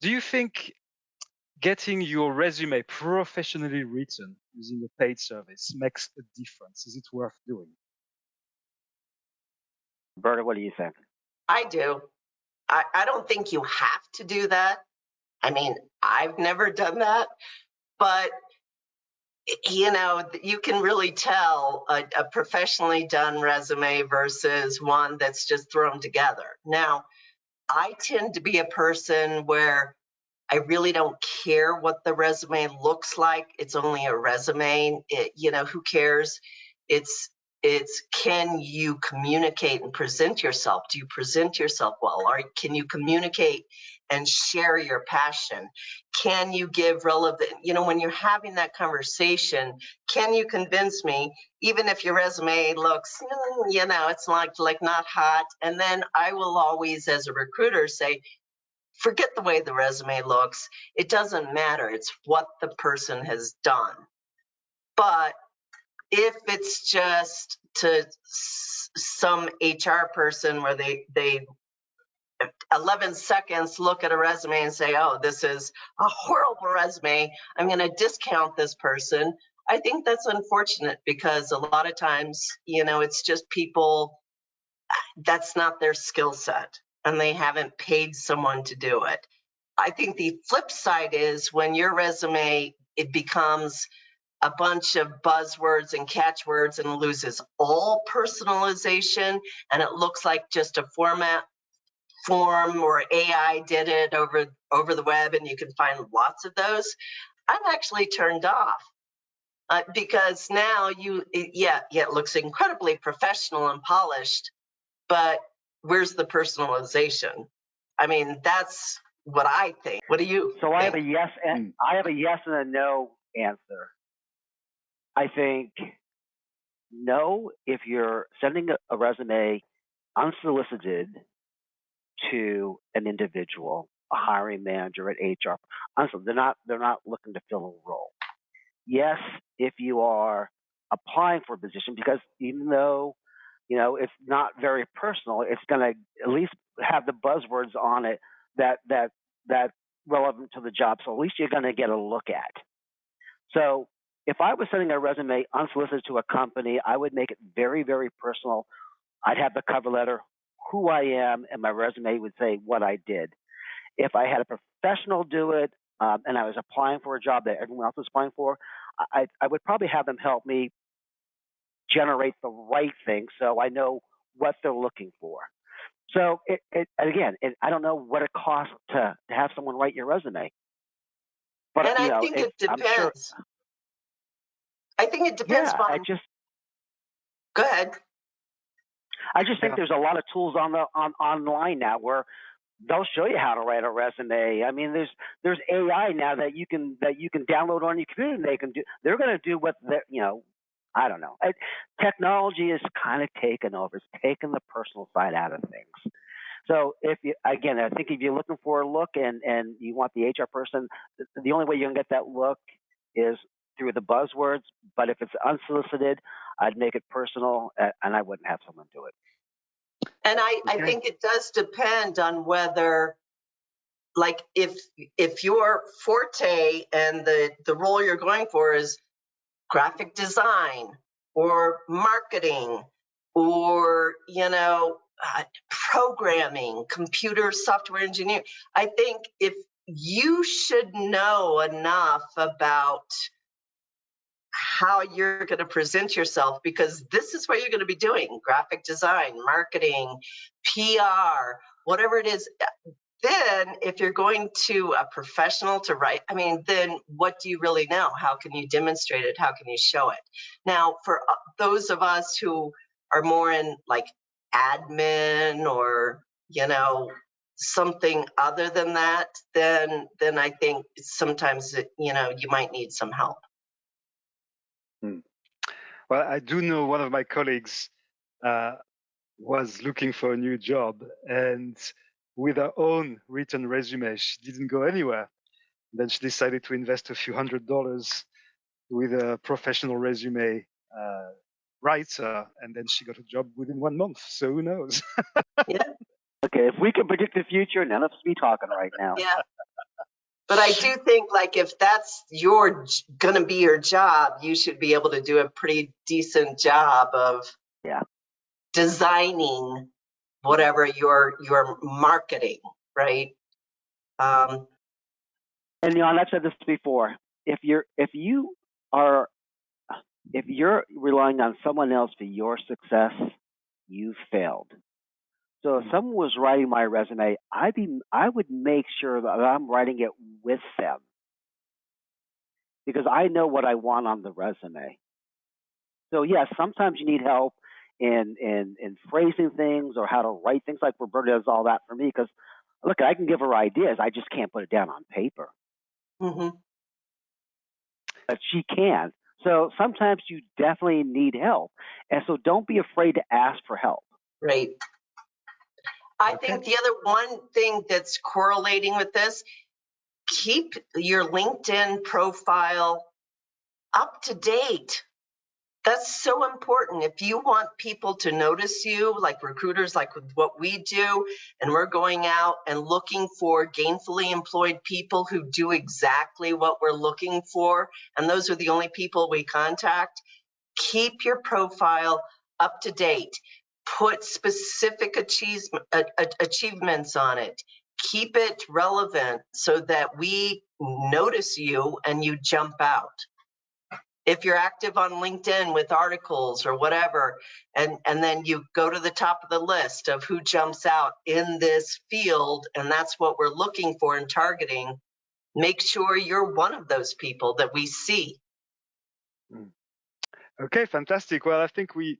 Do you think getting your resume professionally written using a paid service makes a difference? Is it worth doing? Berta, what do you think? I do. I don't think you have to do that. I mean, I've never done that, but you can really tell a professionally done resume versus one that's just thrown together. Now, I tend to be a person where I really don't care what the resume looks like. It's only a resume. Who cares? It's it's can you communicate and present yourself? Do you present yourself well? Or can you communicate and share your passion? Can you give relevant, when you're having that conversation, can you convince me, even if your resume looks, it's like not hot? And then I will always, as a recruiter, say, forget the way the resume looks. It doesn't matter. It's what the person has done. But if it's just to some HR person where they 11 seconds look at a resume and say, oh, this is a horrible resume, I'm going to discount this person. I think that's unfortunate because a lot of times, it's just people, that's not their skill set and they haven't paid someone to do it. I think the flip side is when your resume, it becomes a bunch of buzzwords and catchwords and loses all personalization and it looks like just a form or AI did it over the web and you can find lots of those. I'm actually turned off because now it looks incredibly professional and polished, but where's the personalization? I mean, that's what I think. What do you So I have a think? yes and a no answer. I think no if you're sending a resume unsolicited to an individual, a hiring manager at HR. Honestly, they're not looking to fill a role. Yes, if you are applying for a position, because even though it's not very personal, it's going to at least have the buzzwords on it that relevant to the job. So at least you're going to get a look at. So if I was sending a resume unsolicited to a company, I would make it very, very personal. I'd have the cover letter, who I am, and my resume would say what I did. If I had a professional do it and I was applying for a job that everyone else was applying for, I would probably have them help me generate the right thing so I know what they're looking for. So I don't know what it costs to have someone write your resume. But, And I think it depends. I'm sure, I think it depends yeah, on. Go ahead. I just think there's a lot of tools online now where they'll show you how to write a resume. I mean, there's AI now that you can download on your computer. And they're going to do what I don't know. Technology is kind of taken over. It's taken the personal side out of things. So I think if you're looking for a look and you want the HR person, the only way you can get that look is through the buzzwords. But if it's unsolicited, I'd make it personal and I wouldn't have someone do it. And I think it does depend on whether, like, if your forte and the role you're going for is graphic design or marketing or, programming, computer software engineering, I think if you should know enough about how you're going to present yourself, because this is what you're going to be doing: graphic design, marketing, PR, whatever it is. Then if you're going to a professional to write, then what do you really know? How can you demonstrate it? How can you show it? Now, for those of us who are more in like admin or, something other than that, then I think sometimes, you might need some help. Well, I do know one of my colleagues was looking for a new job, and with her own written resume, she didn't go anywhere. Then she decided to invest a few $100s with a professional resume writer, and then she got a job within 1 month. So who knows? Yeah. Okay, if we can predict the future, none of us be talking right now. Yeah. But I do think, like, if that's going to be your job, you should be able to do a pretty decent job of designing whatever you're marketing, right? And I've said this before. If you're relying on someone else for your success, you've failed. So if someone was writing my resume, I would make sure that I'm writing it with them, because I know what I want on the resume. So yes, sometimes you need help in phrasing things or how to write things. Like Roberta does all that for me, because look, I can give her ideas, I just can't put it down on paper. Mm-hmm. But she can. So sometimes you definitely need help, and so don't be afraid to ask for help. Right. I think the other one thing that's correlating with this, keep your LinkedIn profile up to date. That's so important. If you want people to notice you, like recruiters, like with what we do, and we're going out and looking for gainfully employed people who do exactly what we're looking for, and those are the only people we contact, keep your profile up to date. Put specific achievements on it. Keep it relevant so that we notice you and you jump out. If you're active on LinkedIn with articles or whatever, and then you go to the top of the list of who jumps out in this field, and that's what we're looking for and targeting, make sure you're one of those people that we see. Okay, fantastic. Well, I think we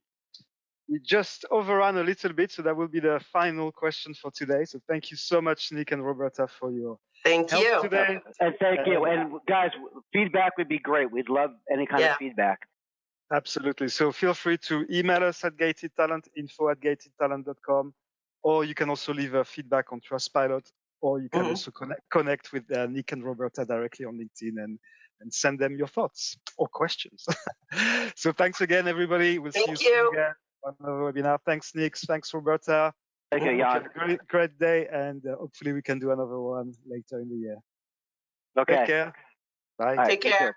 just overran a little bit, so that will be the final question for today. So thank you so much, Nick and Roberta, for your help today. And thank you. And guys, feedback would be great. We'd love any kind of feedback. Absolutely. So feel free to email us at Gated Talent, info@gatedtalent.com, or you can also leave a feedback on Trustpilot, or you can also connect with Nick and Roberta directly on LinkedIn and send them your thoughts or questions. So thanks again, everybody. We'll see you soon again on another webinar. Thanks, Nick. Thanks, Roberta. Thank you, Yann. Have a great day, and hopefully we can do another one later in the year. Okay. Take care. Bye. Take care.